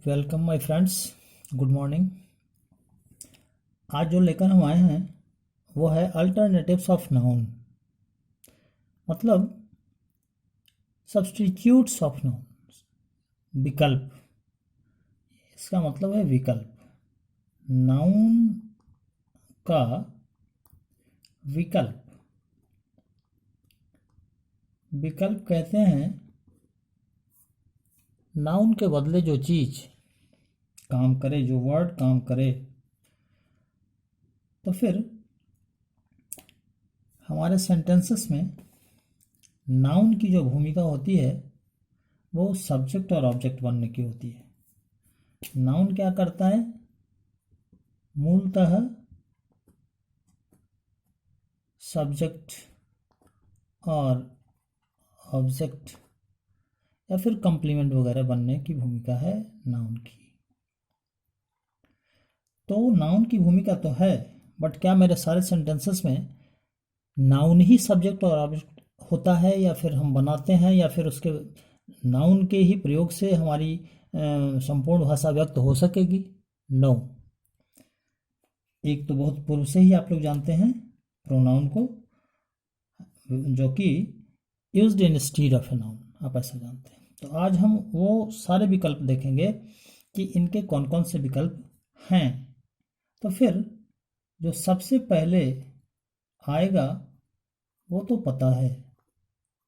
Welcome my friends, good morning. आज जो लेकर हम आए हैं वो है अल्टरनेटिव्स ऑफ नाउन, मतलब सब्स्टिट्यूट्स ऑफ नाउन, विकल्प। इसका मतलब है विकल्प। नाउन का विकल्प। विकल्प कहते हैं नाउन के बदले जो चीज काम करे, जो वर्ड काम करे। तो फिर हमारे सेंटेंसेस में नाउन की जो भूमिका होती है वो सब्जेक्ट और ऑब्जेक्ट बनने की होती है। नाउन क्या करता है? मूलतः सब्जेक्ट और ऑब्जेक्ट या फिर कंप्लीमेंट वगैरह बनने की भूमिका है नाउन की। तो नाउन की भूमिका तो है, बट क्या मेरे सारे सेंटेंसेस में नाउन ही सब्जेक्ट और ऑब्जेक्ट होता है, या फिर हम बनाते हैं, या फिर उसके नाउन के ही प्रयोग से हमारी संपूर्ण भाषा व्यक्त हो सकेगी? नो। एक तो बहुत पूर्व से ही आप लोग जानते हैं प्रोनाउन को, जो कि used in stead of a noun, आप ऐसा जानते हैं। तो आज हम वो सारे विकल्प देखेंगे कि इनके कौन कौन से विकल्प हैं। तो फिर जो सबसे पहले आएगा वो तो पता है,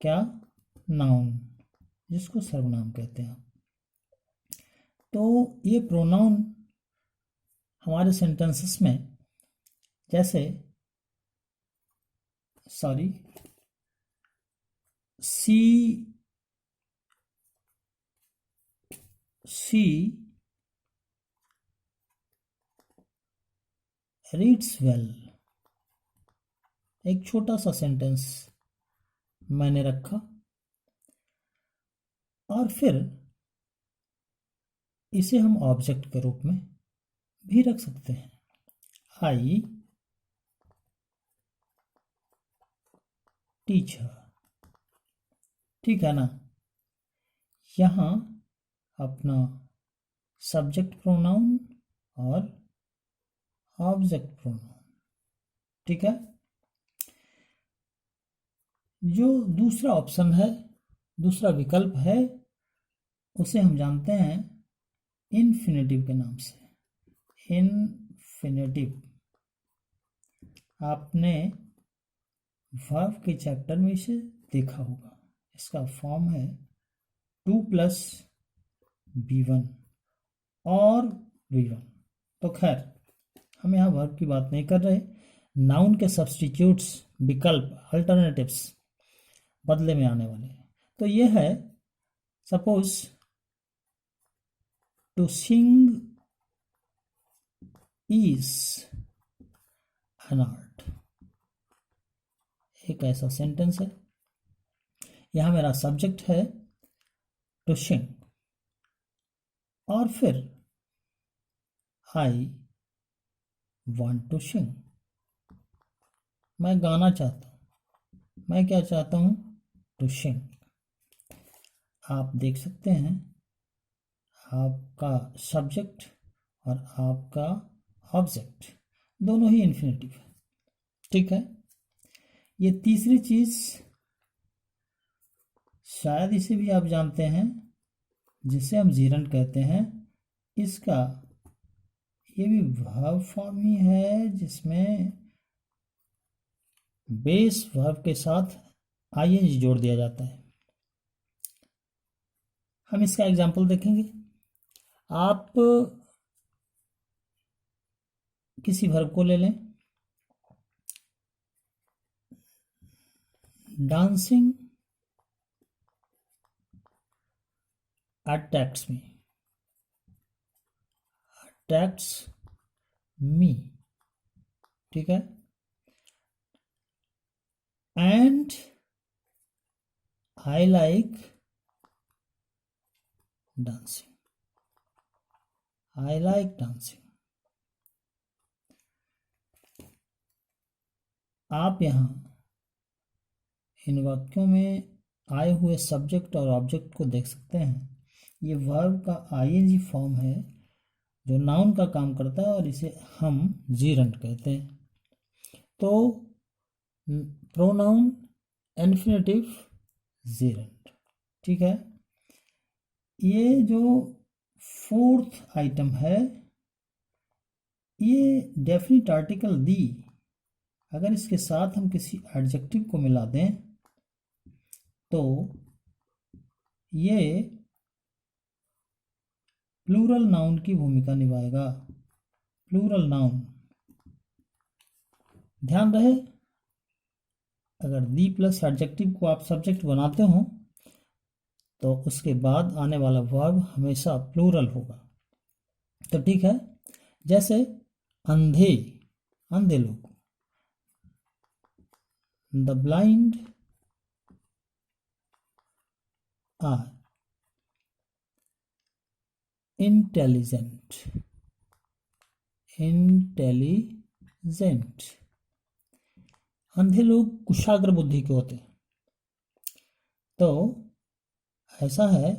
क्या? नाउन, जिसको सर्वनाम कहते हैं। तो ये प्रोनाउन हमारे सेंटेंसेस में जैसे सी रीड्स वेल, एक छोटा सा सेंटेंस मैंने रखा और फिर इसे हम ऑब्जेक्ट के रूप में भी रख सकते हैं। आई टीचर, ठीक है ना? यहाँ अपना सब्जेक्ट प्रोनाउन और ऑब्जेक्ट प्रोनाउन, ठीक है। जो दूसरा ऑप्शन है, दूसरा विकल्प है, उसे हम जानते हैं इन्फिनेटिव के नाम से। इन्फिनेटिव आपने वर्ब के चैप्टर में इसे देखा होगा। इसका फॉर्म है 2 + B1 और V1। तो खैर, हम यहाँ वर्ब की बात नहीं कर रहे, नाउन के सब्स्टिट्यूट्स, विकल्प, अल्टरनेटिव्स, बदले में आने वाले। तो ये है, suppose to sing is an art, एक ऐसा सेंटेंस है। यहां मेरा सब्जेक्ट है टू सिंग, और फिर आई वांट टू सिंग, मैं गाना चाहता हूं। मैं क्या चाहता हूं? To sing. आप देख सकते हैं आपका सब्जेक्ट और आपका ऑब्जेक्ट दोनों ही इन्फिनेटिव है, ठीक है। ये तीसरी चीज, शायद इसे भी आप जानते हैं, जिसे हम जीरंड कहते हैं। इसका ये भी वर्ब फॉर्म ही है, जिसमें बेस वर्ब के साथ आईएनजी जोड़ दिया जाता है। हम इसका एग्जाम्पल देखेंगे। आप किसी वर्ब को ले लें, डांसिंग अट्रैक्ट्स मी, अट्रैक्ट्स मी, ठीक है। And I like dancing, I like dancing. आप यहां इन वाक्यों में आए हुए सब्जेक्ट और ऑब्जेक्ट को देख सकते हैं। ये वर्ब का आईएनजी फॉर्म है जो नाउन का काम करता है और इसे हम जीरंट कहते हैं। तो प्रोनाउन इन्फिनेटिव जीरंट। ठीक है। ये जो फोर्थ आइटम है, ये डेफिनिट आर्टिकल दी, अगर इसके साथ हम किसी एडजेक्टिव को मिला दें तो ये प्लूरल नाउन की भूमिका निभाएगा। प्लूरल नाउन, ध्यान रहे, अगर दी प्लस एडजेक्टिव को आप सब्जेक्ट बनाते हो तो उसके बाद आने वाला वर्ब हमेशा प्लूरल होगा। तो ठीक है, जैसे अंधे, अंधे लोग, the blind are intelligent, intelligent. अंधे लोग कुशाग्र बुद्धि के होते हैं। तो ऐसा है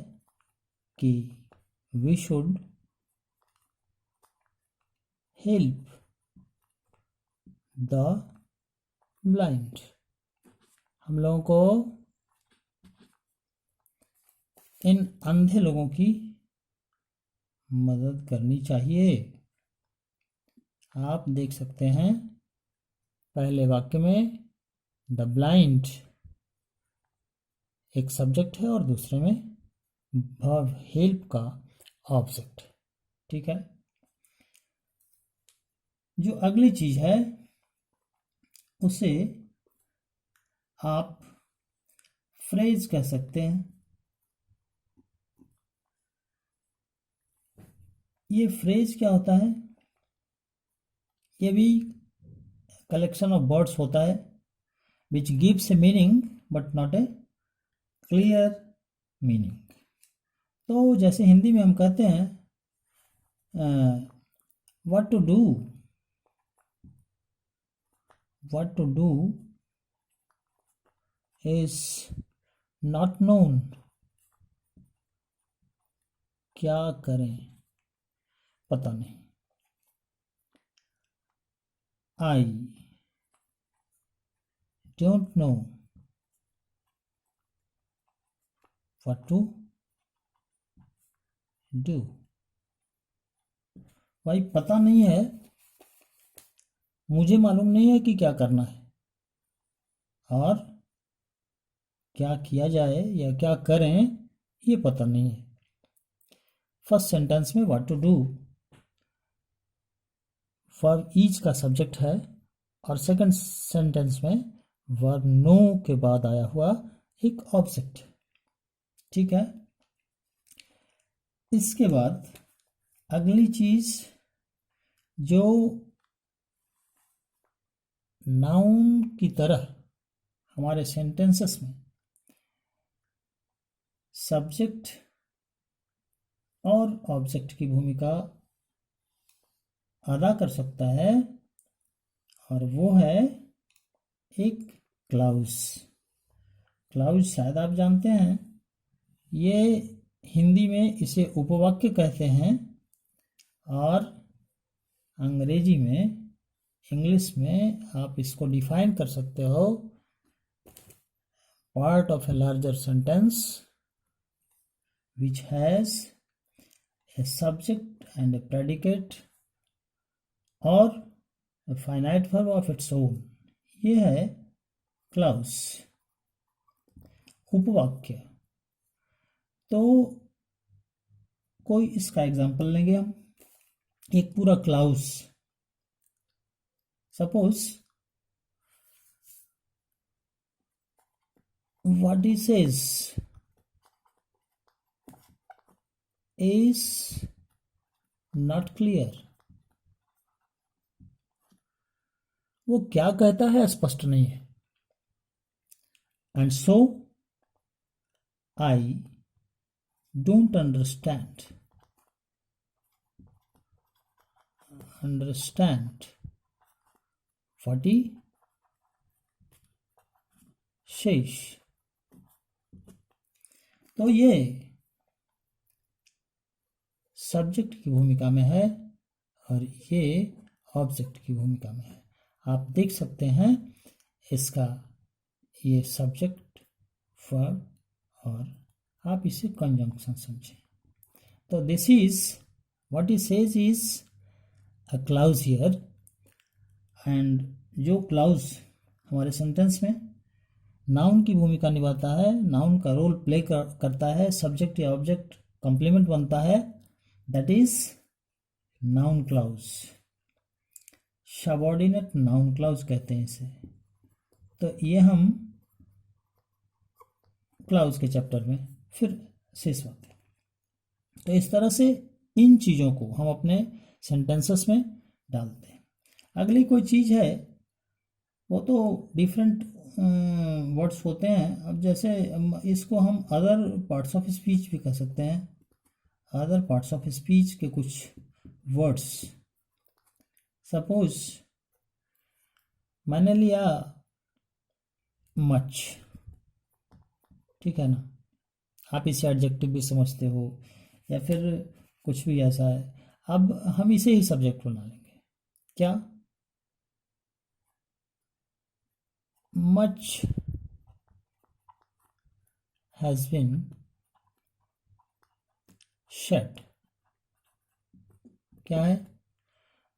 कि we should help the blind, हम लोगों को इन अंधे लोगों की मदद करनी चाहिए। आप देख सकते हैं पहले वाक्य में द ब्लाइंड एक सब्जेक्ट है और दूसरे में वर्ब हेल्प का ऑब्जेक्ट। ठीक है। जो अगली चीज है उसे आप फ्रेज कह सकते हैं। ये फ्रेज क्या होता है? ये भी कलेक्शन ऑफ वर्ड्स होता है which gives a meaning but not a clear meaning. तो जैसे हिंदी में हम कहते हैं what to do, what to do is not known, क्या करें पता नहीं। I don't know what to do, भाई पता नहीं है, मुझे मालूम नहीं है कि क्या करना है और क्या किया जाए या क्या करें ये पता नहीं है। फर्स्ट सेंटेंस में what to do verb each का सब्जेक्ट है और सेकंड सेंटेंस में वर्ब नो के बाद आया हुआ एक ऑब्जेक्ट। ठीक है। इसके बाद अगली चीज जो नाउन की तरह हमारे सेंटेंसेस में सब्जेक्ट और ऑब्जेक्ट की भूमिका अदा कर सकता है और वो है एक क्लाउज। क्लाउज शायद आप जानते हैं, ये हिंदी में इसे उपवाक्य कहते हैं और अंग्रेजी में, इंग्लिश में आप इसको डिफाइन कर सकते हो part of a larger sentence which has a subject and a predicate or a finite verb of its own। ये है क्लाउज, उपवाक्य। तो कोई इसका एग्जांपल लेंगे हम, एक पूरा clause. Suppose what he says is not clear, वो क्या कहता है स्पष्ट नहीं है। and so I don't understand what he says। तो ये सब्जेक्ट की भूमिका में है और ये ऑब्जेक्ट की भूमिका में है। आप देख सकते हैं इसका ये सब्जेक्ट वर्ब और आप इसे कंजंक्शन समझें। तो this is what he says is a clause here, and जो क्लाउज हमारे सेंटेंस में नाउन की भूमिका निभाता है, नाउन का रोल प्ले करता है, सब्जेक्ट या ऑब्जेक्ट कंप्लीमेंट बनता है, that is noun clause, subordinate noun clause कहते हैं इसे। तो ये हम क्लाउज के चैप्टर में फिर शेष बात है। तो इस तरह से इन चीज़ों को हम अपने सेंटेंसेस में डालते हैं। अगली कोई चीज़ है वो तो डिफरेंट वर्ड्स होते हैं। अब जैसे इसको हम अदर पार्ट्स ऑफ स्पीच भी कह सकते हैं, अदर पार्ट्स ऑफ स्पीच के कुछ वर्ड्स। सपोज मैंने लिया मच, ठीक है ना, आप इसे एडजेक्टिव भी समझते हो या फिर कुछ भी ऐसा है। अब हम इसे ही सब्जेक्ट बना लेंगे, क्या, मच हैज बीन शेड, क्या है,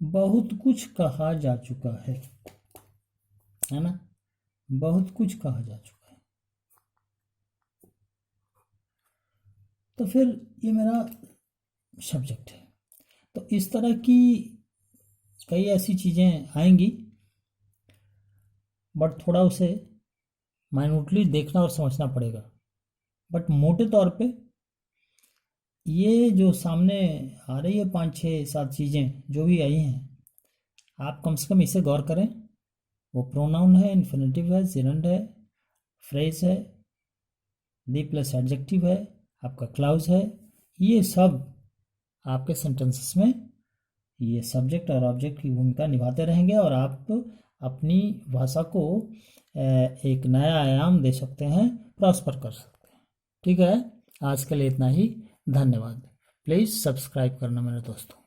बहुत कुछ कहा जा चुका है ना, बहुत कुछ कहा जा चुका है। तो फिर ये मेरा सब्जेक्ट है। तो इस तरह की कई ऐसी चीज़ें आएंगी, बट थोड़ा उसे माइन्यूटली देखना और समझना पड़ेगा। बट मोटे तौर पे ये जो सामने आ रही है 5, 6, 7 चीज़ें जो भी आई हैं, आप कम से कम इसे गौर करें। वो प्रोनाउन है, इन्फिनेटिव है, जेरंड है, फ्रेज है, दी प्लस एडजेक्टिव है, आपका क्लाउज है। ये सब आपके सेंटेंसेस में ये सब्जेक्ट और ऑब्जेक्ट की भूमिका निभाते रहेंगे और आप अपनी भाषा को एक नया आयाम दे सकते हैं, प्रॉस्पर कर सकते हैं। ठीक है, आज के लिए इतना ही। धन्यवाद। प्लीज़ सब्सक्राइब करना मेरे दोस्तों।